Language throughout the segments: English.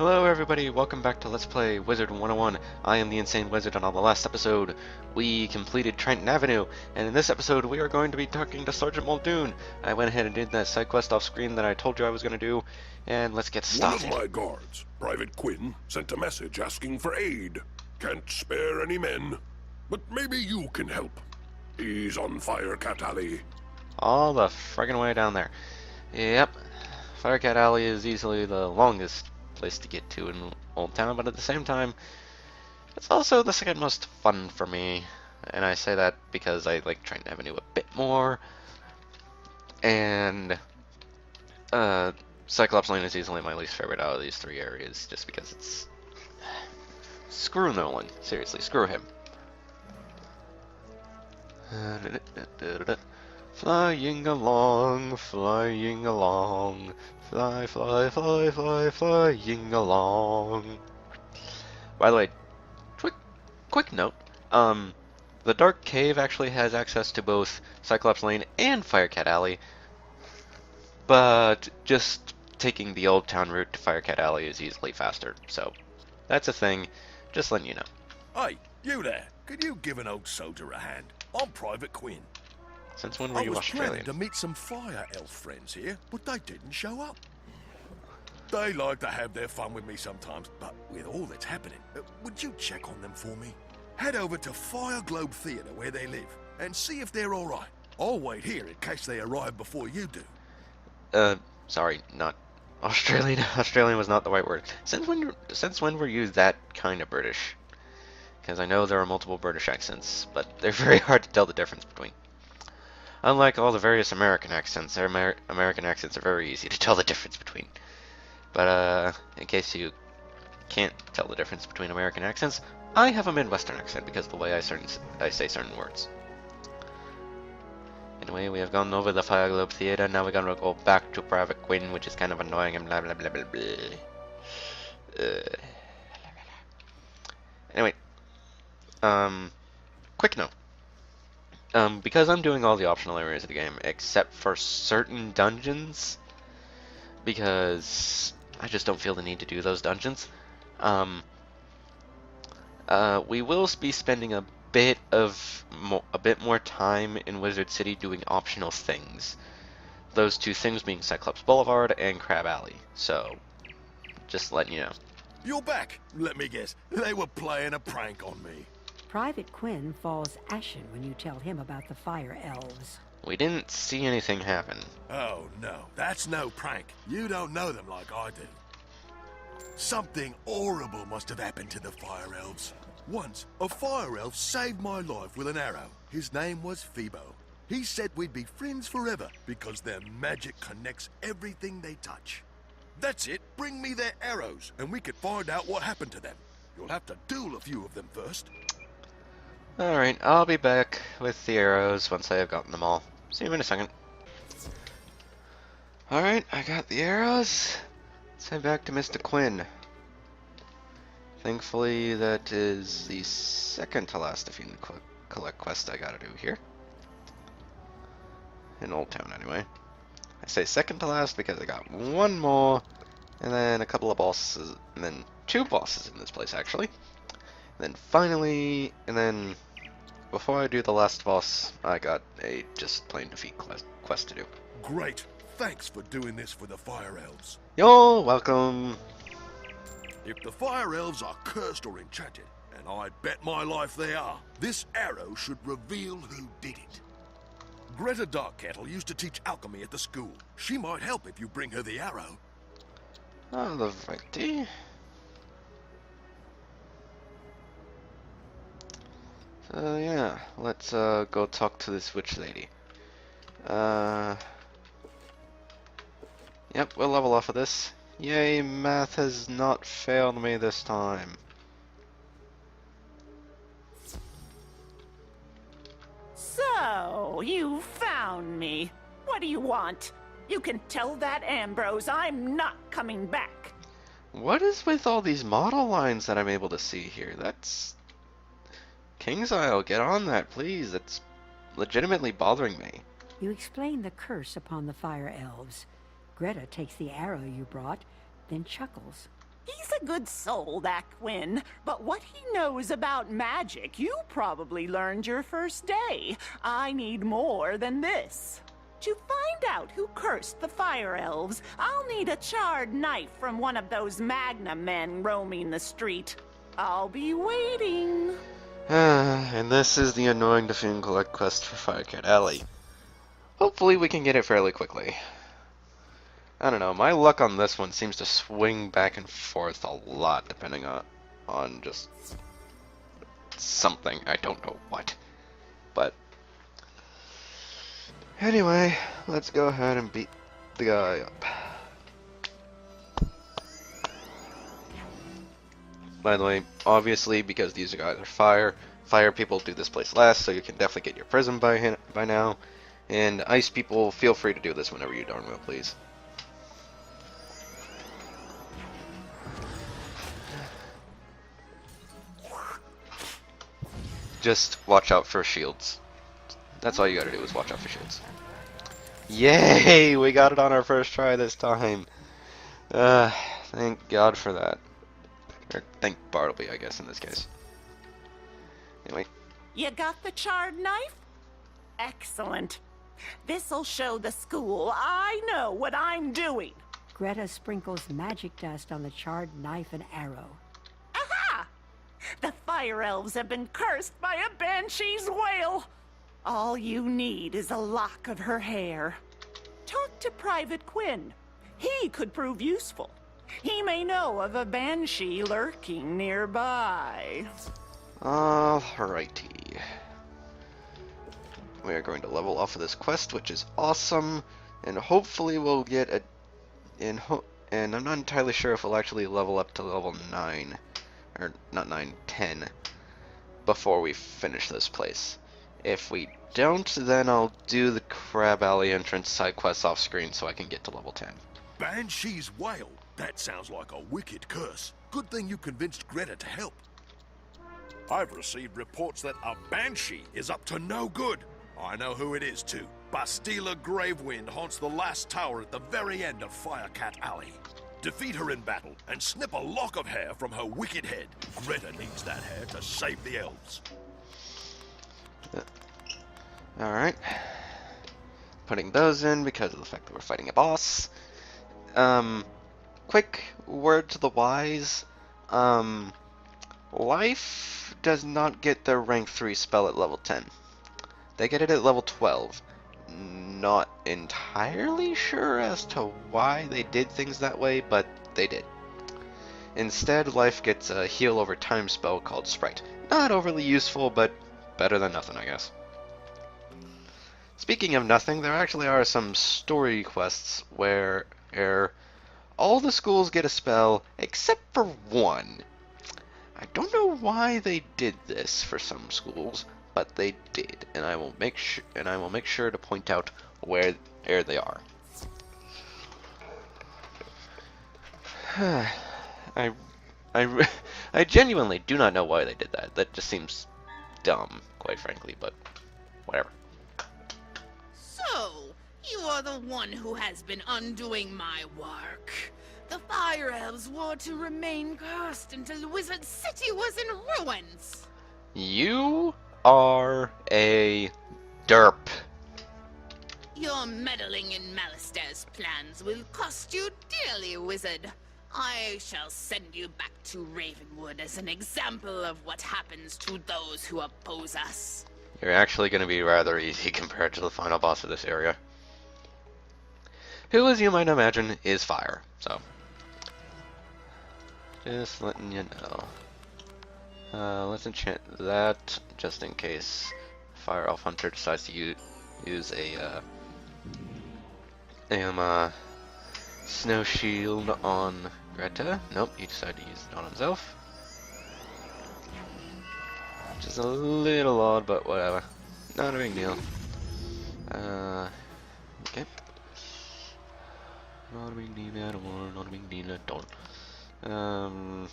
Hello everybody, welcome back to Let's Play Wizard101. I am the Insane Wizard, and on the last episode, we completed Trenton Avenue, and in this episode, we are going to be talking to Sergeant Muldoon. I went ahead and did that side quest off screen that I told you I was going to do, and let's get started. One of my guards, Private Quinn, sent a message asking for aid. Can't spare any men, but maybe you can help. He's on Firecat Alley. All the friggin' way down there. Yep, Firecat Alley is easily the longest place to get to in Old Town, but at the same time, it's also the second most fun for me, and I say that because I like Trenton Avenue a bit more, and Cyclops Lane is easily my least favorite out of these three areas, just because it's... Screw Nolan. Seriously, screw him. Flying along, flying along, fly, fly, fly, fly, flying along. By the way, quick note, the Dark Cave actually has access to both Cyclops Lane and Firecat Alley, but just taking the Old Town route to Firecat Alley is easily faster, so that's a thing, just letting you know. Hey, you there, could you give an old soldier a hand? I'm Private Quinn. Since when were you I was Australian? planning to meet some fire elf friends here, but they didn't show up. They like to have their fun with me sometimes, but with all that's happening, would you check on them for me? Head over to Fire Globe Theatre where they live, and see if they're alright. I'll wait here in case they arrive before you do. Sorry, not Australian. Australian was not the right word. Since when were you that kind of British? Because I know there are multiple British accents, but they're very hard to tell the difference between. Unlike all the various American accents, their American accents are very easy to tell the difference between. But, in case you can't tell the difference between American accents, I have a Midwestern accent because of the way I say certain words. Anyway, we have gone over the Fire Globe Theatre, now we're gonna go back to Private Quinn, which is kind of annoying and blah blah blah blah blah. Anyway, quick note. Because I'm doing all the optional areas of the game, except for certain dungeons, because I just don't feel the need to do those dungeons, we will be spending a bit more time in Wizard City doing optional things. Those two things being Cyclops Boulevard and Crab Alley, so just letting you know. You're back. Let me guess, they were playing a prank on me. Private Quinn falls ashen when you tell him about the fire elves. We didn't see anything happen. Oh no, that's no prank. You don't know them like I do. Something horrible must have happened to the fire elves. Once, a fire elf saved my life with an arrow. His name was Phoebo. He said we'd be friends forever because their magic connects everything they touch. That's it, bring me their arrows and we could find out what happened to them. You'll have to duel a few of them first. Alright, I'll be back with the arrows once I have gotten them all. See you in a second. Alright, I got the arrows. Let's head back to Mr. Quinn. Thankfully, that is the second to last defeat and collect quest I gotta do here. In Old Town, anyway. I say second to last because I got one more, and then a couple of bosses, and then two bosses in this place, actually. And then finally, and then before I do the last boss, I got a just plain defeat quest to do. Great. Thanks for doing this for the fire elves. You're welcome. If the fire elves are cursed or enchanted, and I bet my life they are, this arrow should reveal who did it. Greta Darkkettle used to teach alchemy at the school. She might help if you bring her the arrow. Alrighty. So yeah, let's go talk to this witch lady. Yep, we'll level off of this. Yay, math has not failed me this time. So, you found me. What do you want? You can tell that Ambrose I'm not coming back. What is with all these model lines that I'm able to see here? That's... King's Isle, get on that, please. It's legitimately bothering me. You explain the curse upon the fire elves. Greta takes the arrow you brought, then chuckles. He's a a good soul, that Quinn, but what he knows about magic, you probably learned your first day. I need more than this. To find out who cursed the fire elves, I'll need a charred knife from one of those Magna men roaming the street. I'll be waiting. And this is the annoying defeat and collect quest for Firecat Alley. Hopefully we can get it fairly quickly. I don't know, my luck on this one seems to swing back and forth a lot depending on just something. I don't know what. But anyway, let's go ahead and beat the guy up. By the way, obviously, because these guys are fire people do this place last, so you can definitely get your prism by now. And ice people, feel free to do this whenever you darn well please. Just watch out for shields. That's all you gotta do is watch out for shields. Yay! We got it on our first try this time. Thank God for that. Or thank Bartleby, I guess, in this case. Anyway. You got the charred knife? Excellent. This'll show the school I know what I'm doing. Greta sprinkles magic dust on the charred knife and arrow. Aha! The fire elves have been cursed by a banshee's wail. All you need is a lock of her hair. Talk to Private Quinn. He could prove useful. He may know of a banshee lurking nearby. Alrighty. We are going to level off of this quest, which is awesome, and hopefully we'll get a... and I'm not entirely sure if we'll actually level up to level 9, or not 9, 10, before we finish this place. If we don't, then I'll do the Crab Alley entrance side quests off screen so I can get to level 10. Banshee's wail? That sounds like a wicked curse. Good thing you convinced Greta to help. I've received reports that a banshee is up to no good. I know who it is, too. Bastila Gravewind haunts the last tower at the very end of Firecat Alley. Defeat her in battle and snip a lock of hair from her wicked head. Greta needs that hair to save the elves. Alright. Putting those in because of the fact that we're fighting a boss. Quick word to the wise. Life does not get their rank 3 spell at level 10. They get it at level 12. Not entirely sure as to why they did things that way, but they did. Instead, Life gets a heal over time spell called Sprite. Not overly useful, but better than nothing, I guess. Speaking of nothing, there actually are some story quests where all the schools get a spell except for one. I don't know why they did this for some schools, but they did, and I will make sure to point out where they are. I genuinely do not know why they did that. That just seems dumb, quite frankly, but whatever. So, you are the one who has been undoing my work. The Fire Elves were to remain cursed until Wizard City was in ruins. You are a derp. Your meddling in Malister's plans will cost you dearly, Wizard. I shall send you back to Ravenwood as an example of what happens to those who oppose us. You're actually going to be rather easy compared to the final boss of this area, who, as you might imagine, is fire. So, just letting you know. Let's enchant that just in case Fire Elf Hunter decides to use a Snow Shield on Greta. Nope, he decided to use it on himself. Which is a little odd, but whatever. Not a big deal. Okay. Not a big deal at all, not a big deal at all. I'm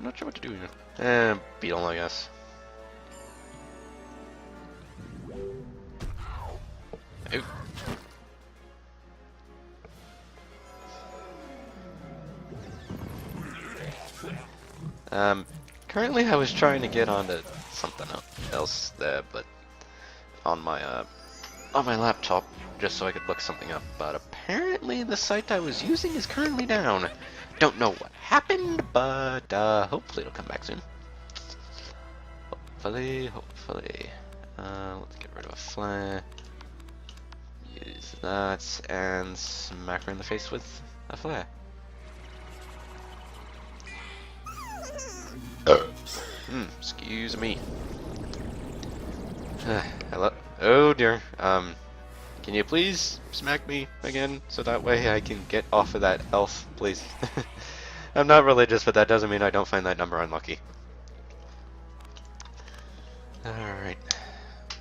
not sure what to do here. Beetle, I guess. Ooh. Currently I was trying to get onto something else there, but on my laptop, just so I could look something up, but apparently the site I was using is currently down. Don't know what happened, but hopefully it'll come back soon. Hopefully. Let's get rid of a flare. Use that and smack her in the face with a flare. Excuse me. Hello. Oh dear. Can you please smack me again so that way I can get off of that health, please? I'm not religious, but that doesn't mean I don't find that number unlucky. Alright.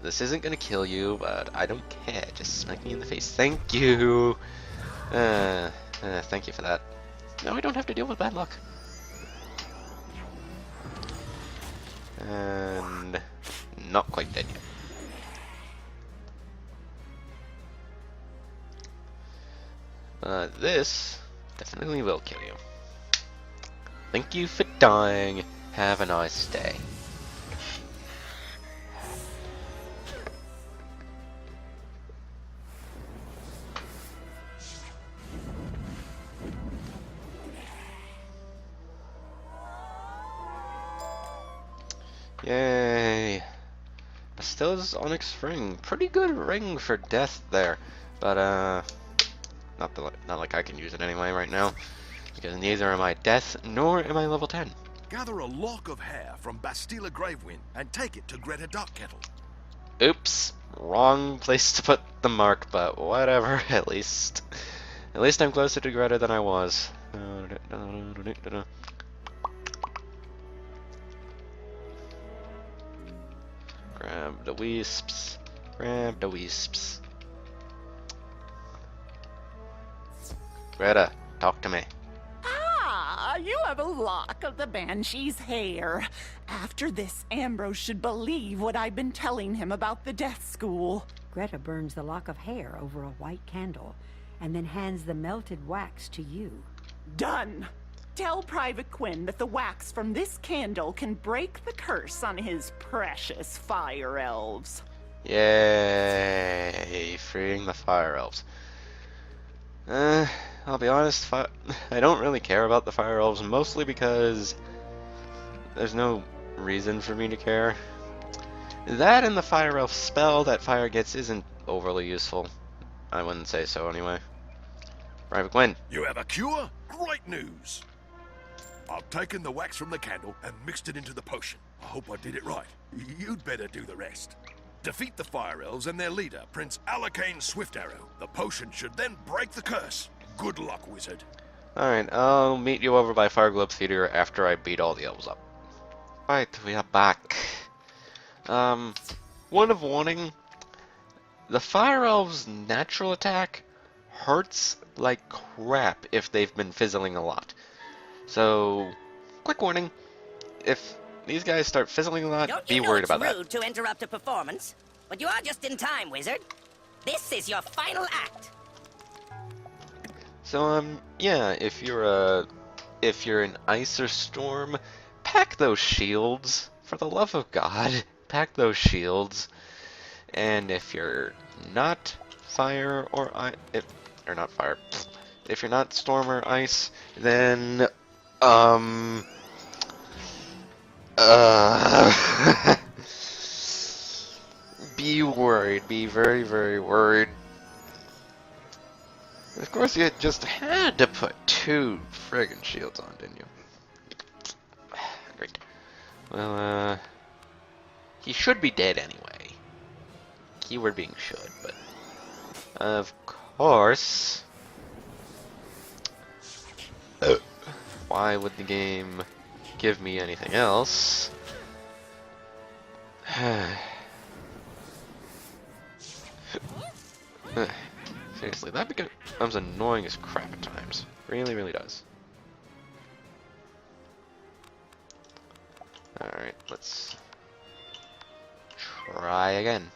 This isn't gonna kill you, but I don't care. Just smack me in the face. Thank you! Thank you for that. Now I don't have to deal with bad luck. And not quite dead yet. This definitely will kill you. Thank you for dying. Have a nice day. Yay! Bastilla's Onyx Ring. Pretty good ring for death there. But, not like I can use it anyway right now. Because neither am I death, nor am I level 10. Gather a lock of hair from Bastilla Gravewind and take it to Greta Darkkettle. Oops. Wrong place to put the mark, but whatever. At least I'm closer to Greta than I was. Grab the wisps. Grab the wisps. Greta, talk to me. Ah, you have a lock of the Banshee's hair. After this, Ambrose should believe what I've been telling him about the death school. Greta burns the lock of hair over a white candle and then hands the melted wax to you. Done. Tell Private Quinn that the wax from this candle can break the curse on his precious fire elves. Yay, freeing the fire elves. I'll be honest, I don't really care about the fire elves, mostly because there's no reason for me to care. That and the fire elf spell that fire gets isn't overly useful. I wouldn't say so anyway. Private Quinn. You have a cure? Great news! I've taken the wax from the candle and mixed it into the potion. I hope I did it right. You'd better do the rest. Defeat the Fire Elves and their leader, Prince Alacane Swiftarrow. The potion should then break the curse. Good luck, wizard. Alright, I'll meet you over by Fireglobe Theater after I beat all the elves up. Right, we are back. One of warning. The Fire Elves' natural attack hurts like crap if they've been fizzling a lot. So, quick warning, if these guys start fizzling a lot, be worried about that. Don't you know it's rude to interrupt a performance? But you are just in time, wizard. This is your final act. So, yeah, if you're an ice or storm, pack those shields. For the love of God, pack those shields. And if you're not fire or ice, if you're not storm or ice, then be worried. Be very, very worried. Of course, you just had to put 2 friggin' shields on, didn't you? Great. Well, he should be dead anyway. Keyword being should, but of course. Why would the game give me anything else? Seriously, that becomes annoying as crap at times. Really, really does. Alright, let's try again.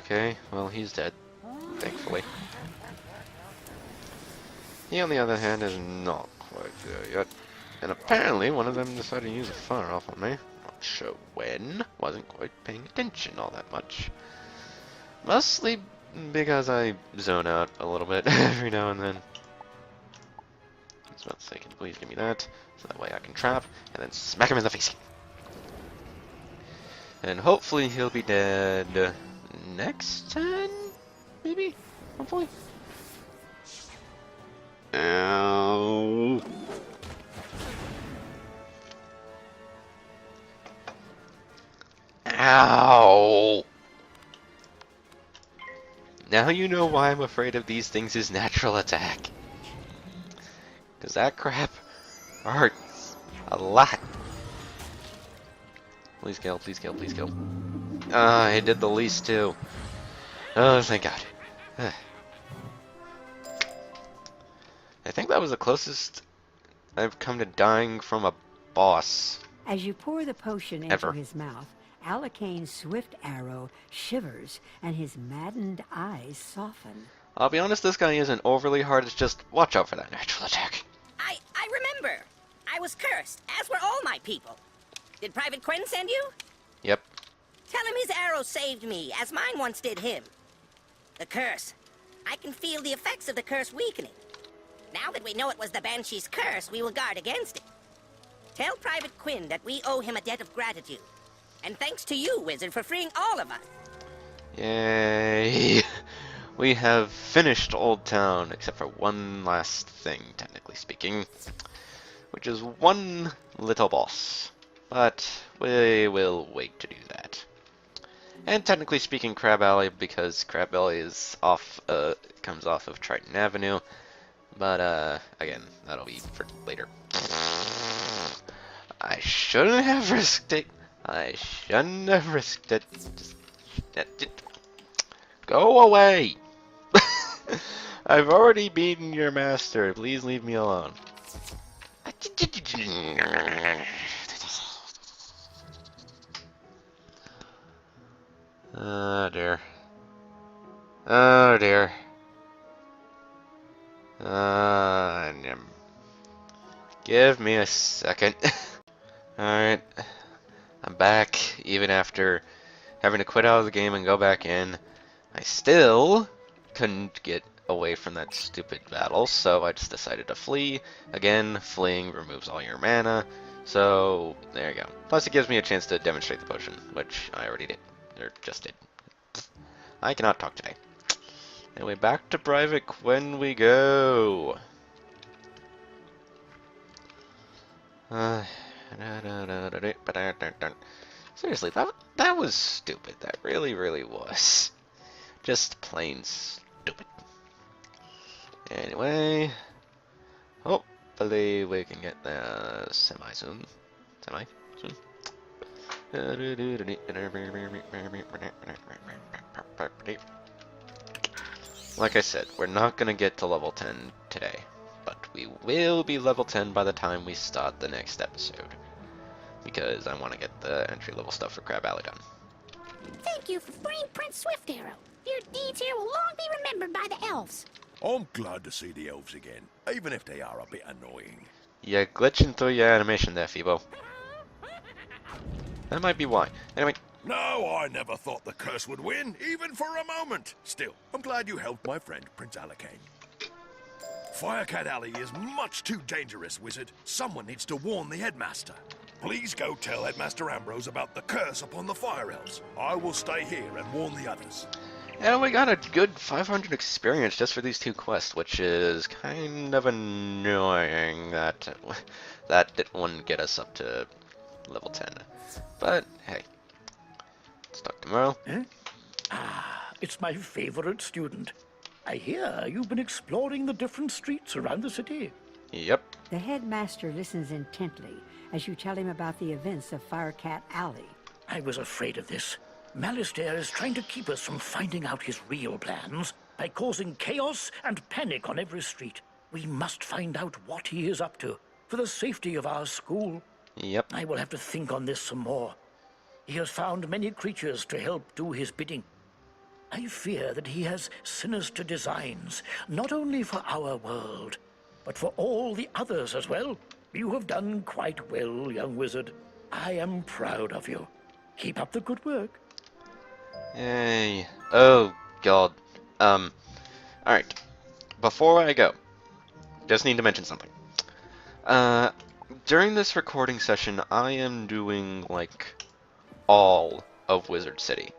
Okay, well, he's dead, thankfully. He, on the other hand, is not quite there yet. And apparently, one of them decided to use a fire off on me. Not sure when. Wasn't quite paying attention all that much. Mostly because I zone out a little bit every now and then. I was about to say, can you please give me that? So that way I can trap, and then smack him in the face. And hopefully he'll be dead next turn? Maybe? Hopefully? Ow. Ow! Now you know why I'm afraid of these things' natural attack. Because that crap hurts a lot. Please kill, please kill, please kill. Ah, I did the least too. Oh, thank God. I think that was the closest I've come to dying from a boss. As you pour the potion into his mouth, Alacane's swift arrow shivers and his maddened eyes soften. I'll be honest, this guy isn't overly hard, it's just watch out for that natural attack. I remember. I was cursed, as were all my people. Did Private Quinn send you? Yep. Tell him his arrow saved me, as mine once did him. The curse. I can feel the effects of the curse weakening. Now that we know it was the Banshee's curse, we will guard against it. Tell Private Quinn that we owe him a debt of gratitude. And thanks to you, Wizard, for freeing all of us. Yay. We have finished Old Town, except for one last thing, technically speaking. Which is one little boss. But we will wait to do that. And technically speaking, Crab Alley, because Crab Alley is off, comes off of Triton Avenue. But, again, that'll be for later. I shouldn't have risked it. I shouldn't have risked it. Just go away! I've already beaten your master. Please leave me alone. Oh dear. Oh dear. Give me a second. Alright. I'm back, even after having to quit out of the game and go back in. I still couldn't get away from that stupid battle, so I just decided to flee. Again, fleeing removes all your mana, so there you go. Plus it gives me a chance to demonstrate the potion, which I already did, or just did. I cannot talk today. Anyway, back to Private Quinn we go. Seriously, that was stupid. That really was. Just plain stupid. Anyway, hopefully we can get there semi-soon. Like I said, we're not gonna get to level 10 today, but we will be level 10 by the time we start the next episode. Because I want to get the entry-level stuff for Crab Alley done. Thank you for freeing Prince Swiftarrow. Your deeds here will long be remembered by the elves. I'm glad to see the elves again, even if they are a bit annoying. You're glitching through your animation there, Phoebo. That might be why. Anyway. No, I never thought the curse would win, even for a moment. Still, I'm glad you helped my friend, Prince Alacane. Firecat Alley is much too dangerous, Wizard. Someone needs to warn the headmaster. Please go tell Headmaster Ambrose about the curse upon the Fire Elves. I will stay here and warn the others. And we got a good 500 experience just for these two quests, which is kind of annoying that wouldn't get us up to level 10. But, hey. Let's talk tomorrow. Eh? Ah, it's my favorite student. I hear you've been exploring the different streets around the city. Yep. The headmaster listens intently as you tell him about the events of Firecat Alley. I was afraid of this. Malistaire is trying to keep us from finding out his real plans by causing chaos and panic on every street. We must find out what he is up to for the safety of our school. Yep. I will have to think on this some more. He has found many creatures to help do his bidding. I fear that he has sinister designs, not only for our world, but for all the others as well. You have done quite well, young wizard. I am proud of you. Keep up the good work. Yay. Oh, God. Alright. Before I go, just need to mention something. During this recording session, I am doing, like, all of Wizard City.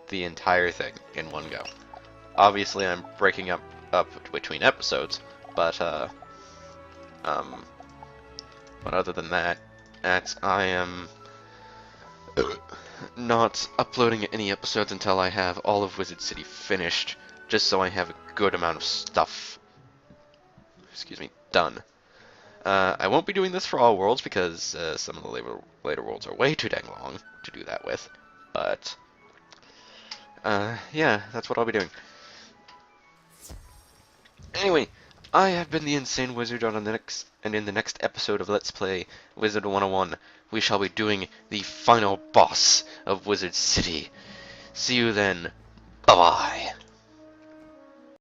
The entire thing in one go. Obviously, I'm breaking up between episodes, but other than that, I am not uploading any episodes until I have all of Wizard City finished, just so I have a good amount of stuff, done. I won't be doing this for all worlds because some of the later worlds are way too dang long to do that with, but yeah, that's what I'll be doing. Anyway, I have been the Insane Wizard and in the next episode of Let's Play Wizard101, we shall be doing the final boss of Wizard City. See you then. Bye-bye.